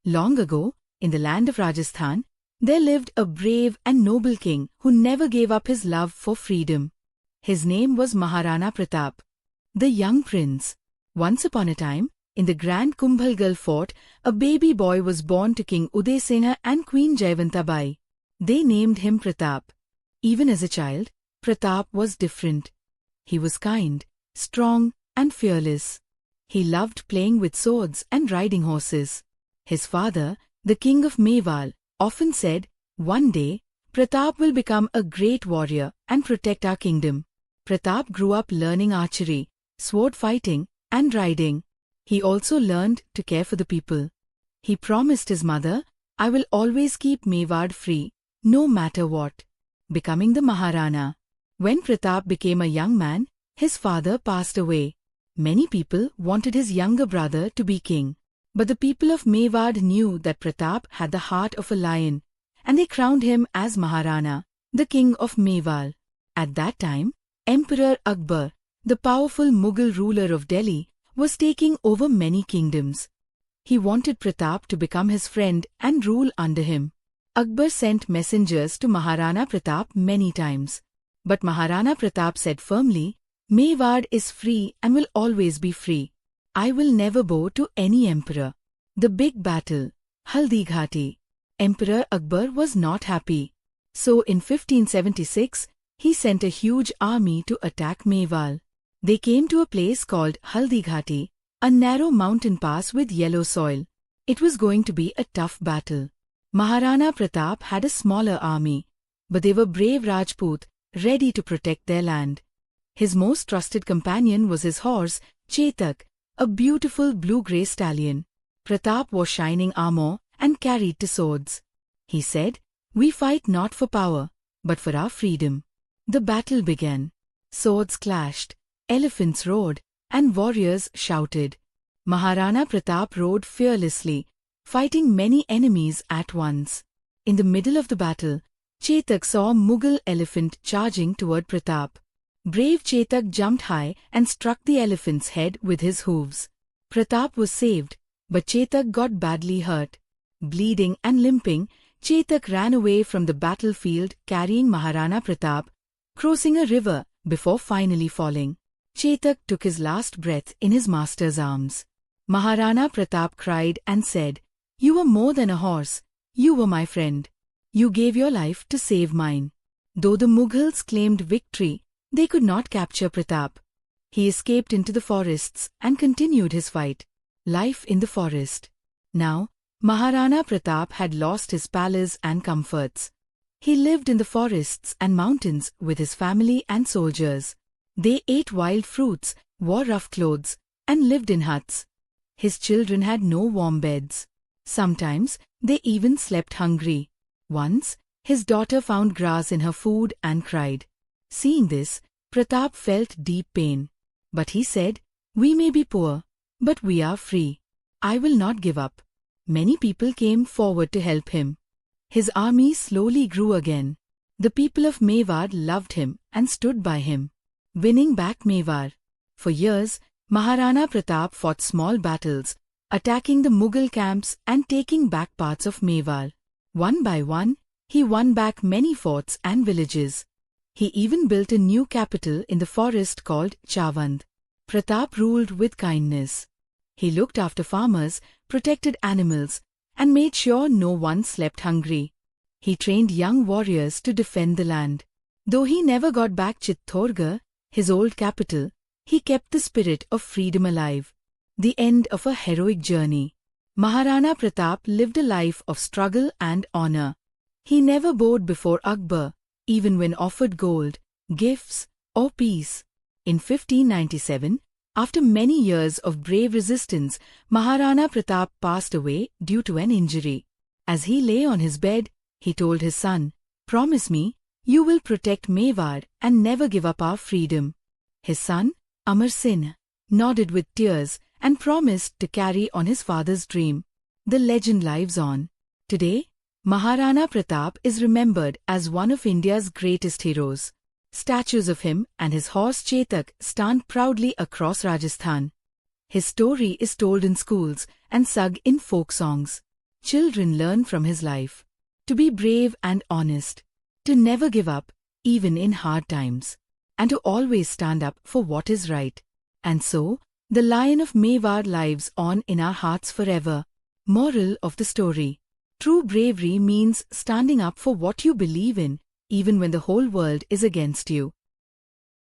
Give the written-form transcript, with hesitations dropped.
Long ago, in the land of Rajasthan, there lived a brave and noble king who never gave up his love for freedom. His name was Maharana Pratap, the young prince. Once upon a time, in the grand Kumbhalgal fort, a baby boy was born to King Uday Singh and Queen Jayavanta. They named him Pratap. Even as a child, Pratap was different. He was kind, strong, and fearless. He loved playing with swords and riding horses. His father, the king of Mewar, often said, "One day, Pratap will become a great warrior and protect our kingdom." Pratap grew up learning archery, sword fighting, and riding. He also learned to care for the people. He promised his mother, "I will always keep Mewar free, no matter what," becoming the Maharana. When Pratap became a young man, his father passed away. Many people wanted his younger brother to be king. But the people of Mewar knew that Pratap had the heart of a lion, and they crowned him as Maharana, the king of Mewar. At that time, Emperor Akbar, the powerful Mughal ruler of Delhi, was taking over many kingdoms. He wanted Pratap to become his friend and rule under him. Akbar sent messengers to Maharana Pratap many times. But Maharana Pratap said firmly, "Mewar is free and will always be free. I will never bow to any emperor." The big battle, Haldighati. Emperor Akbar was not happy. So in 1576, he sent a huge army to attack Mewar. They came to a place called Haldighati, a narrow mountain pass with yellow soil. It was going to be a tough battle. Maharana Pratap had a smaller army, but they were brave Rajput, ready to protect their land. His most trusted companion was his horse, Chetak, a beautiful blue-grey stallion. Pratap wore shining armor and carried two swords. He said, "We fight not for power, but for our freedom." The battle began. Swords clashed, elephants roared, and warriors shouted. Maharana Pratap rode fearlessly, fighting many enemies at once. In the middle of the battle, Chetak saw a Mughal elephant charging toward Pratap. Brave Chetak jumped high and struck the elephant's head with his hooves. Pratap was saved, but Chetak got badly hurt. Bleeding and limping, Chetak ran away from the battlefield carrying Maharana Pratap, crossing a river before finally falling. Chetak took his last breath in his master's arms. Maharana Pratap cried and said, "You were more than a horse, you were my friend. You gave your life to save mine." Though the Mughals claimed victory, they could not capture Pratap. He escaped into the forests and continued his fight. Life in the forest. Now, Maharana Pratap had lost his palace and comforts. He lived in the forests and mountains with his family and soldiers. They ate wild fruits, wore rough clothes, and lived in huts. His children had no warm beds. Sometimes, they even slept hungry. Once, his daughter found grass in her food and cried. Seeing this, Pratap felt deep pain. But he said, "We may be poor, but we are free. I will not give up." Many people came forward to help him. His army slowly grew again. The people of Mewar loved him and stood by him, winning back Mewar. For years, Maharana Pratap fought small battles, attacking the Mughal camps and taking back parts of Mewar. One by one, he won back many forts and villages. He even built a new capital in the forest called Chavand. Pratap ruled with kindness. He looked after farmers, protected animals, and made sure no one slept hungry. He trained young warriors to defend the land. Though he never got back Chittorgarh, his old capital, he kept the spirit of freedom alive. The end of a heroic journey. Maharana Pratap lived a life of struggle and honor. He never bowed before Akbar, even when offered gold, gifts, or peace. In 1597, after many years of brave resistance, Maharana Pratap passed away due to an injury. As he lay on his bed, he told his son, "Promise me, you will protect Mewar and never give up our freedom." His son, Amar Singh, nodded with tears and promised to carry on his father's dream. The legend lives on. Today, Maharana Pratap is remembered as one of India's greatest heroes. Statues of him and his horse Chetak stand proudly across Rajasthan. His story is told in schools and sung in folk songs. Children learn from his life to be brave and honest, to never give up, even in hard times, and to always stand up for what is right. And so, the Lion of Mewar lives on in our hearts forever. Moral of the story: true bravery means standing up for what you believe in, even when the whole world is against you.